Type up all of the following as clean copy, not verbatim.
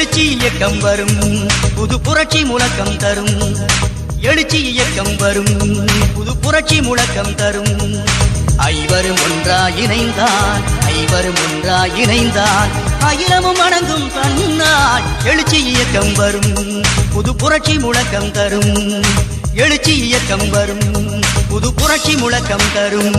எழுச்சி இயக்கம் வரும் புது புரட்சி முழக்கம் தரும் எழுச்சி இயக்கம் வரும் புது புரட்சி முழக்கம் தரும் ஐவரும் ஒன்றாய் இணைந்தால் ஐவரும் ஒன்றாய் இணைந்தால் அகிலமும் வணங்கும் தன்னால் எழுச்சி இயக்கம் வரும் புது புரட்சி முழக்கம் தரும் எழுச்சி இயக்கம் வரும் புது புரட்சி முழக்கம் தரும்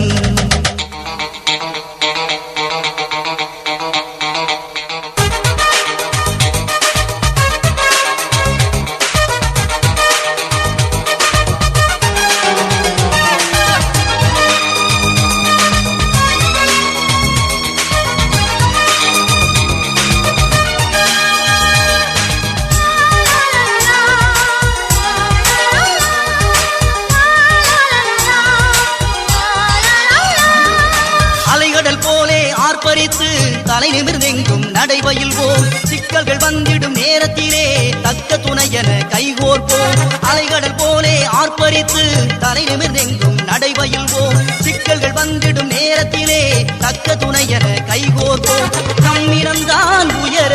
ஆர்ப்பரித்து தலை நிமிர்ந்தெங்கும் நடைபயில்வோம் சிக்கல்கள் வந்திடும் நேரத்திலே தக்க துணையென கைகோர்ப்போம் அலைகடல் போலே ஆர்ப்பரித்து தலை நிமிர்ந்தெங்கும் நடைபயில்வோம் சிக்கல்கள் வந்திடும் நேரத்திலே தக்க துணையென கைகோர்ப்போம் நம்மினம்தான் உயர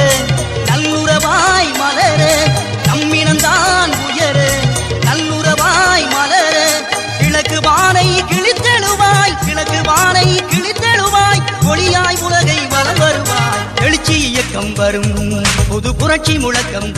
நல்லுறவாய் மலர நம்மினம்தான் உயர நல்லுறவாய் மலர கிழக்கு வானை கிழித்தெழுவாய் கிழக்கு வானை கிழித்தெழுவாய் ஒளியாய் உலகை வலம் வருவாய் எழுச்சி இயக்கம் வரும் புது புரட்சி முழக்கம்